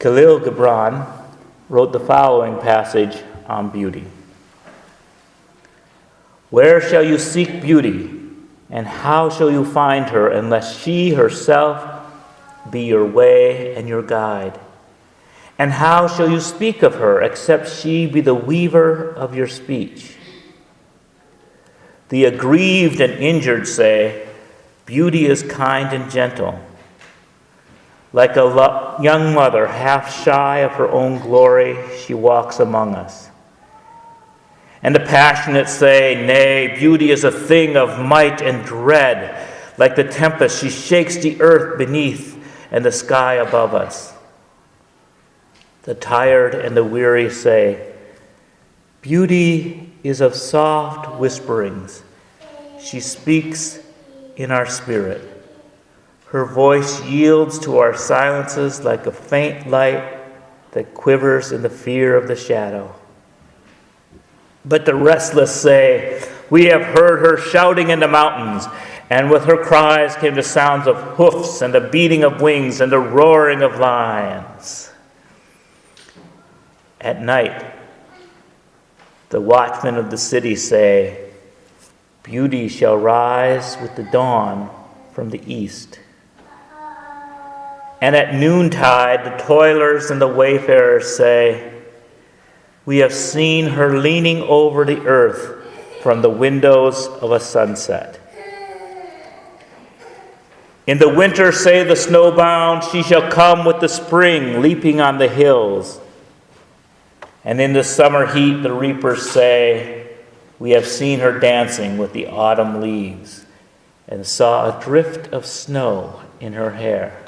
Khalil Gibran wrote the following passage on beauty. Where shall you seek beauty, and how shall you find her, unless she herself be your way and your guide? And how shall you speak of her, except she be the weaver of your speech? The aggrieved and injured say, beauty is kind and gentle. Like a young mother, half shy of her own glory, she walks among us. And the passionate say, nay, beauty is a thing of might and dread. Like the tempest, she shakes the earth beneath and the sky above us. The tired and the weary say, beauty is of soft whisperings. She speaks in our spirit. Her voice yields to our silences like a faint light that quivers in the fear of the shadow. But the restless say, we have heard her shouting in the mountains, and with her cries came the sounds of hoofs and the beating of wings and the roaring of lions. At night, the watchmen of the city say, beauty shall rise with the dawn from the east. And at noontide, the toilers and the wayfarers say, we have seen her leaning over the earth from the windows of a sunset. In the winter, say the snowbound, she shall come with the spring, leaping on the hills. And in the summer heat, the reapers say, we have seen her dancing with the autumn leaves, and saw a drift of snow in her hair.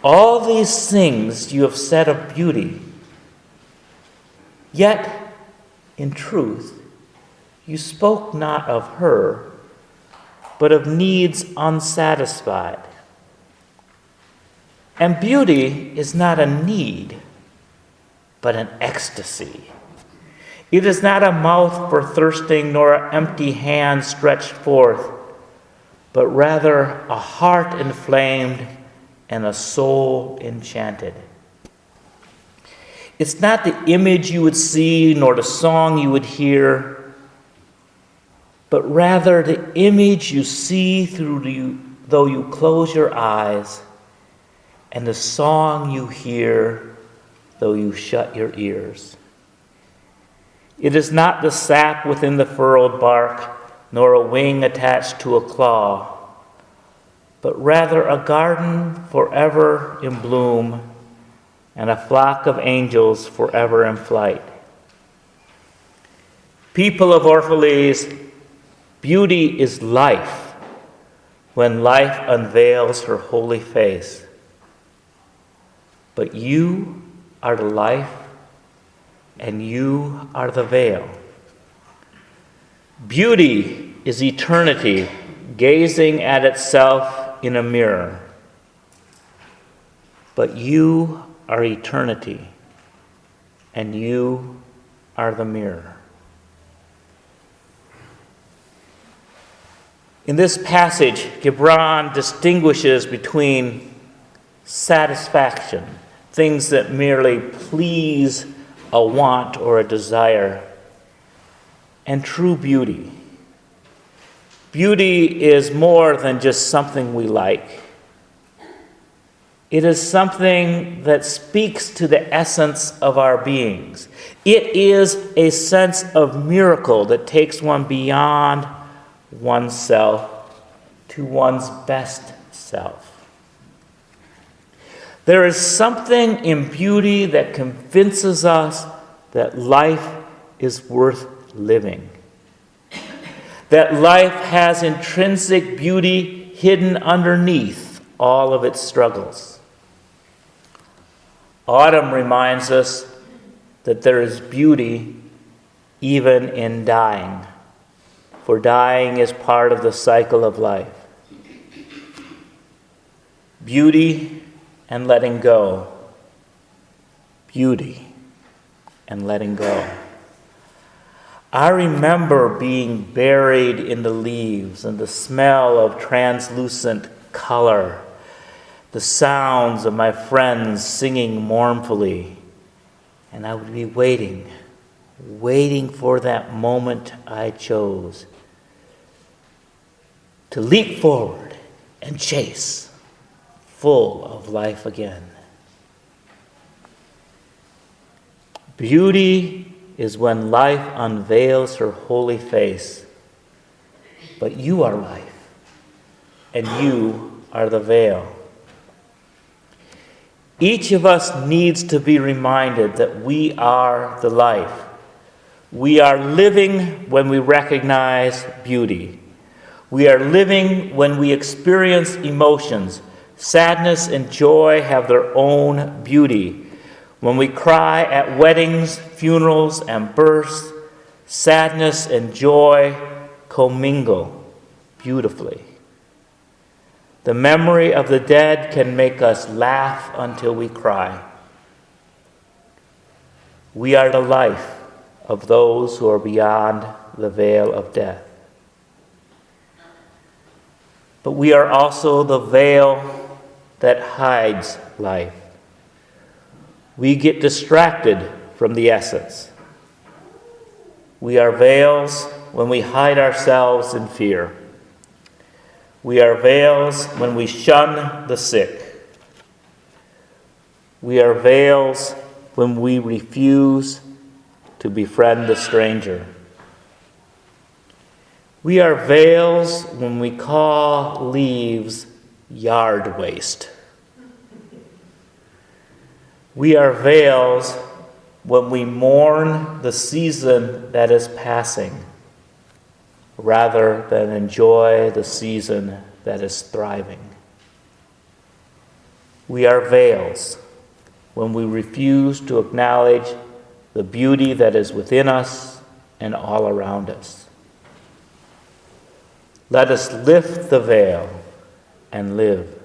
All these things you have said of beauty, yet, in truth, you spoke not of her, but of needs unsatisfied. And beauty is not a need, but an ecstasy. It is not a mouth for thirsting, nor an empty hand stretched forth, but rather a heart inflamed and a soul enchanted. It's not the image you would see, nor the song you would hear, but rather the image you see though you close your eyes, and the song you hear though you shut your ears. It is not the sap within the furrowed bark, nor a wing attached to a claw, but rather a garden forever in bloom, and a flock of angels forever in flight. People of Orphalese, beauty is life when life unveils her holy face. But you are the life, and you are the veil. Beauty is eternity gazing at itself in a mirror. But you are eternity, and you are the mirror. In this passage, Gibran distinguishes between satisfaction, things that merely please a want or a desire, and true beauty. Beauty is more than just something we like. It is something that speaks to the essence of our beings. It is a sense of miracle that takes one beyond oneself to one's best self. There is something in beauty that convinces us that life is worth living, that life has intrinsic beauty hidden underneath all of its struggles. Autumn reminds us that there is beauty even in dying, for dying is part of the cycle of life. Beauty and letting go. Beauty and letting go. I remember being buried in the leaves and the smell of translucent color, the sounds of my friends singing mournfully, and I would be waiting for that moment I chose to leap forward and chase, full of life again. Beauty is when life unveils her holy face, but you are life, and you are the veil. Each of us needs to be reminded that we are the life. We are living when we recognize beauty. We are living when we experience emotions. Sadness and joy have their own beauty. When we cry at weddings, funerals, and births, sadness and joy commingle beautifully. The memory of the dead can make us laugh until we cry. We are the life of those who are beyond the veil of death. But we are also the veil that hides life. We get distracted from the essence. We are veils when we hide ourselves in fear. We are veils when we shun the sick. We are veils when we refuse to befriend the stranger. We are veils when we call leaves yard waste. We are veils when we mourn the season that is passing, rather than enjoy the season that is thriving. We are veils when we refuse to acknowledge the beauty that is within us and all around us. Let us lift the veil and live.